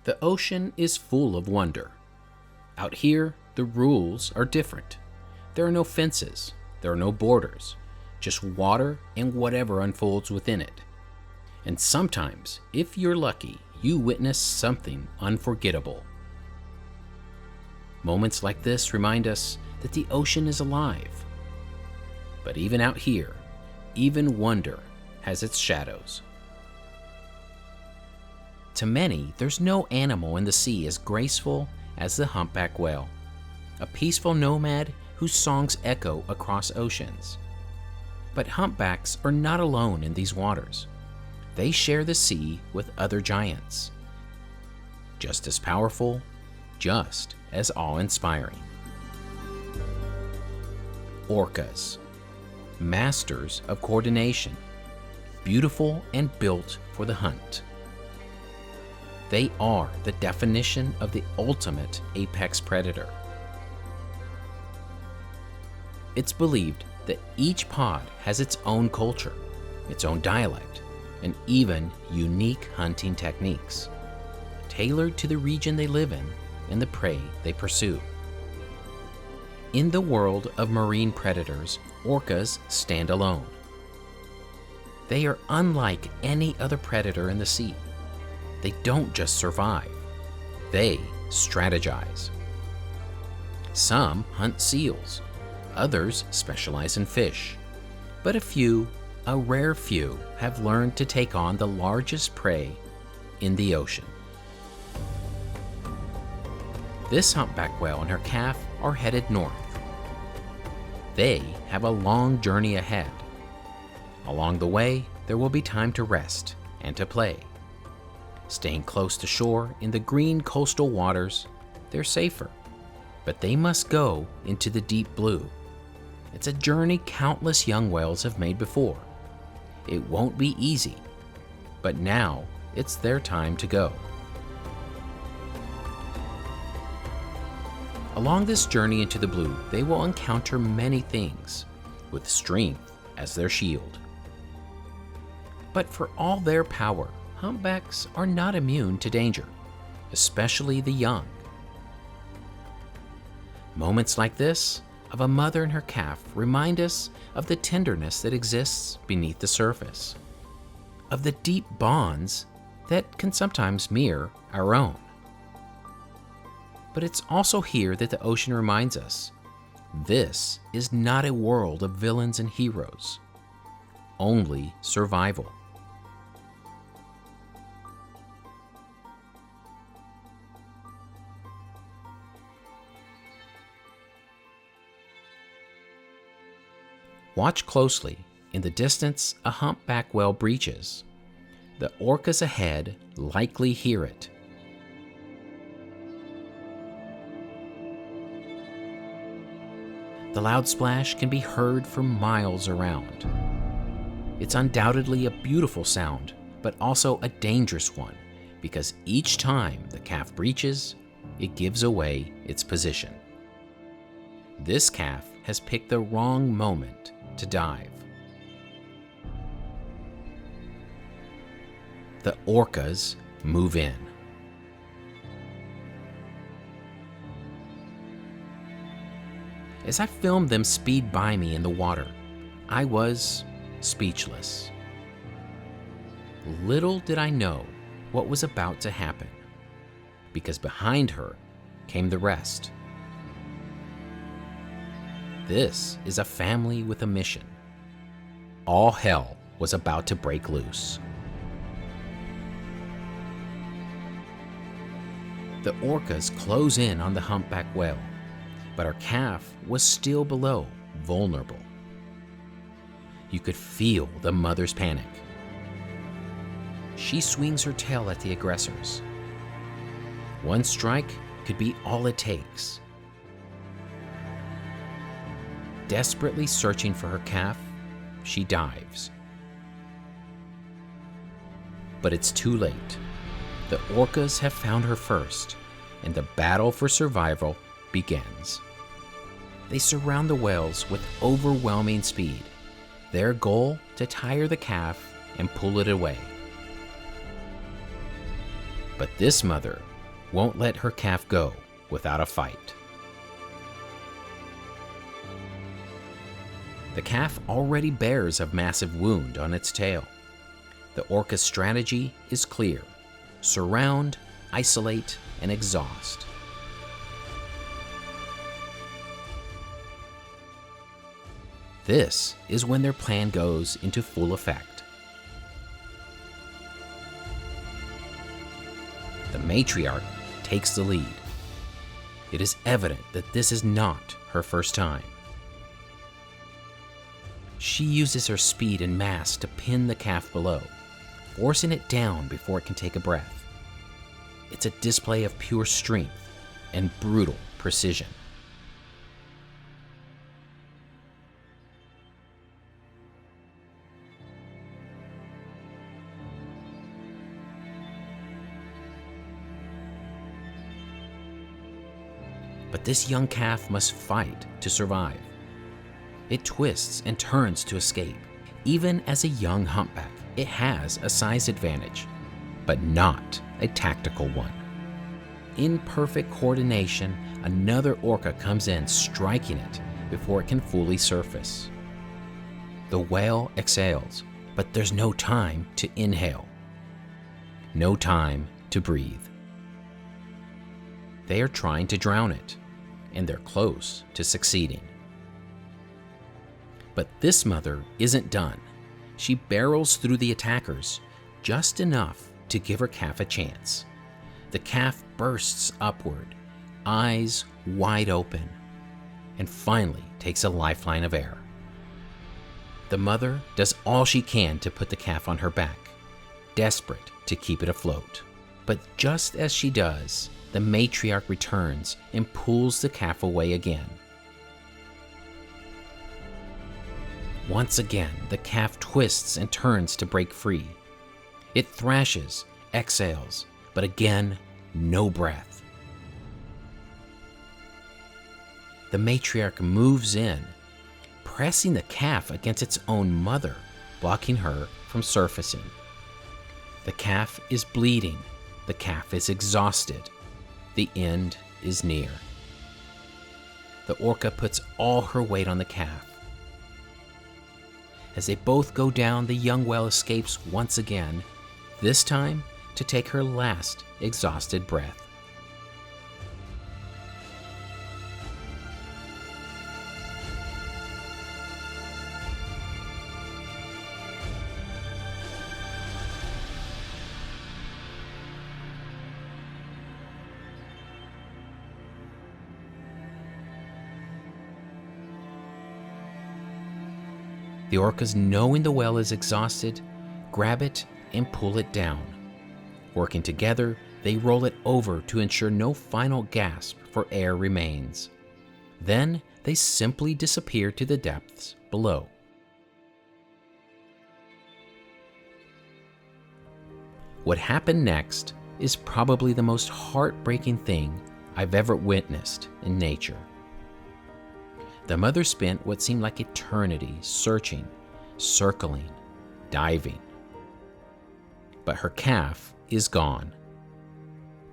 The ocean is full of wonder. Out here, the rules are different. There are no fences, there are no borders, just water and whatever unfolds within it. And sometimes, if you're lucky, you witness something unforgettable. Moments like this remind us that the ocean is alive. But even out here, even wonder has its shadows. To many, there's no animal in the sea as graceful as the humpback whale, a peaceful nomad whose songs echo across oceans. But humpbacks are not alone in these waters. They share the sea with other giants, just as powerful, just as awe-inspiring. Orcas, masters of coordination, beautiful and built for the hunt. They are the definition of the ultimate apex predator. It's believed that each pod has its own culture, its own dialect, and even unique hunting techniques, tailored to the region they live in and the prey they pursue. In the world of marine predators, orcas stand alone. They are unlike any other predator in the sea. They don't just survive, they strategize. Some hunt seals, others specialize in fish, but a rare few, have learned to take on the largest prey in the ocean. This humpback whale and her calf are headed north. They have a long journey ahead. Along the way, there will be time to rest and to play. Staying close to shore in the green coastal waters, they're safer, but they must go into the deep blue. It's a journey countless young whales have made before. It won't be easy, but now it's their time to go. Along this journey into the blue, they will encounter many things, with strength as their shield. But for all their power, humpbacks are not immune to danger, especially the young. Moments like this, of a mother and her calf, remind us of the tenderness that exists beneath the surface, of the deep bonds that can sometimes mirror our own. But it's also here that the ocean reminds us, this is not a world of villains and heroes, only survival. Watch closely. In the distance, a humpback whale breaches. The orcas ahead likely hear it. The loud splash can be heard for miles around. It's undoubtedly a beautiful sound, but also a dangerous one, because each time the calf breaches, it gives away its position. This calf has picked the wrong moment to dive. The orcas move in. As I filmed them speed by me in the water, I was speechless. Little did I know what was about to happen, because behind her came the rest. This is a family with a mission. All hell was about to break loose. The orcas close in on the humpback whale, but our calf was still below, vulnerable. You could feel the mother's panic. She swings her tail at the aggressors. One strike could be all it takes. Desperately searching for her calf, she dives. But it's too late. The orcas have found her first, and the battle for survival begins. They surround the whales with overwhelming speed. Their goal, to tire the calf and pull it away. But this mother won't let her calf go without a fight. The calf already bears a massive wound on its tail. The orca's strategy is clear: surround, isolate, and exhaust. This is when their plan goes into full effect. The matriarch takes the lead. It is evident that this is not her first time. She uses her speed and mass to pin the calf below, forcing it down before it can take a breath. It's a display of pure strength and brutal precision. But this young calf must fight to survive. It twists and turns to escape. Even as a young humpback, it has a size advantage, but not a tactical one. In perfect coordination, another orca comes in, striking it before it can fully surface. The whale exhales, but there's no time to inhale, no time to breathe. They are trying to drown it, and they're close to succeeding. But this mother isn't done. She barrels through the attackers just enough to give her calf a chance. The calf bursts upward, eyes wide open, and finally takes a lifeline of air. The mother does all she can to put the calf on her back, desperate to keep it afloat. But just as she does, the matriarch returns and pulls the calf away again. Once again, the calf twists and turns to break free. It thrashes, exhales, but again, no breath. The matriarch moves in, pressing the calf against its own mother, blocking her from surfacing. The calf is bleeding. The calf is exhausted. The end is near. The orca puts all her weight on the calf. As they both go down, the young whale escapes once again, this time to take her last exhausted breath. The orcas, knowing the whale is exhausted, grab it and pull it down. Working together, they roll it over to ensure no final gasp for air remains. Then they simply disappear to the depths below. What happened next is probably the most heartbreaking thing I've ever witnessed in nature. The mother spent what seemed like eternity searching, circling, diving. But her calf is gone.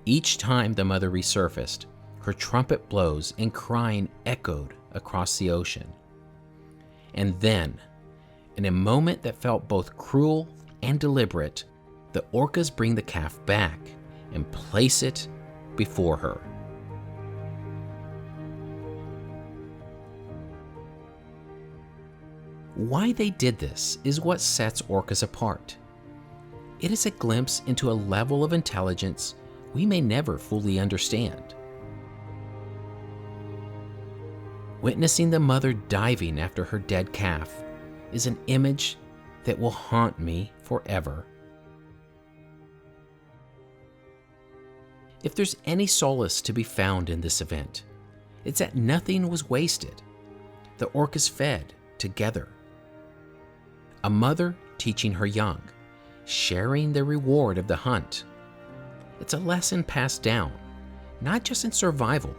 Each time the mother resurfaced, her trumpet blows and crying echoed across the ocean. And then, in a moment that felt both cruel and deliberate, the orcas bring the calf back and place it before her. Why they did this is what sets orcas apart. It is a glimpse into a level of intelligence we may never fully understand. Witnessing the mother diving after her dead calf is an image that will haunt me forever. If there's any solace to be found in this event, it's that nothing was wasted. The orcas fed together. A mother teaching her young, sharing the reward of the hunt. It's a lesson passed down, not just in survival,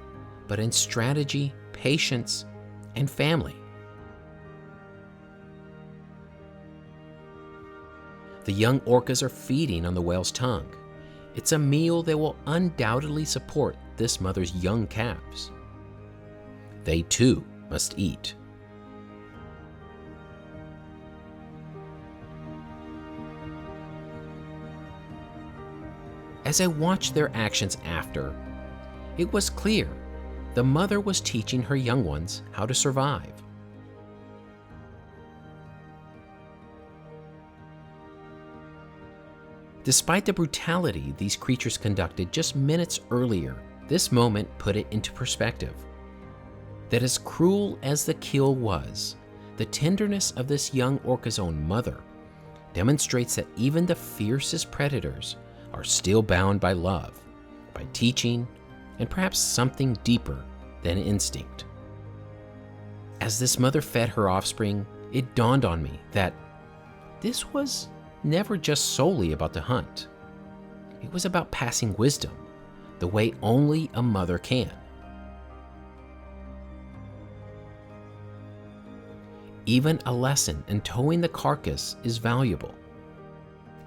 but in strategy, patience, and family. The young orcas are feeding on the whale's tongue, It's a meal that will undoubtedly support this mother's young calves. They too must eat. As I watched their actions after, it was clear the mother was teaching her young ones how to survive. Despite the brutality these creatures conducted just minutes earlier, this moment put it into perspective. That as cruel as the kill was, the tenderness of this young orca's own mother demonstrates that even the fiercest predators are still bound by love, by teaching, and perhaps something deeper than instinct. As this mother fed her offspring, it dawned on me that this was never just solely about the hunt. It was about passing wisdom, the way only a mother can. Even a lesson in towing the carcass is valuable.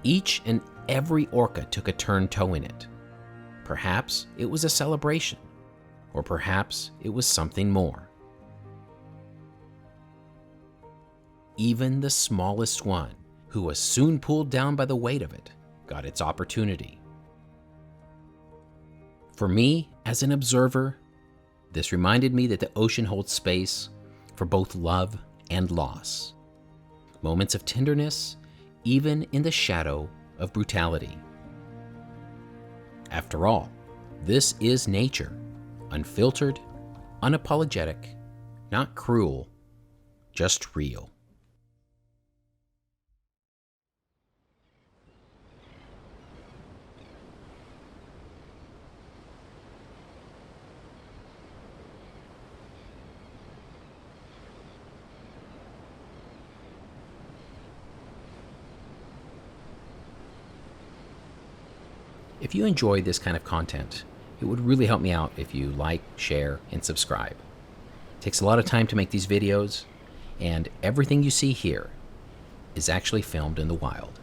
Each and every orca took a turn towing it. Perhaps it was a celebration, or perhaps it was something more. Even the smallest one, who was soon pulled down by the weight of it, got its opportunity. For me, as an observer, this reminded me that the ocean holds space for both love and loss. Moments of tenderness, even in the shadow of brutality. After all, this is nature, unfiltered, unapologetic, not cruel, just real. If you enjoy this kind of content, it would really help me out if you like, share, and subscribe. It takes a lot of time to make these videos, and everything you see here is actually filmed in the wild.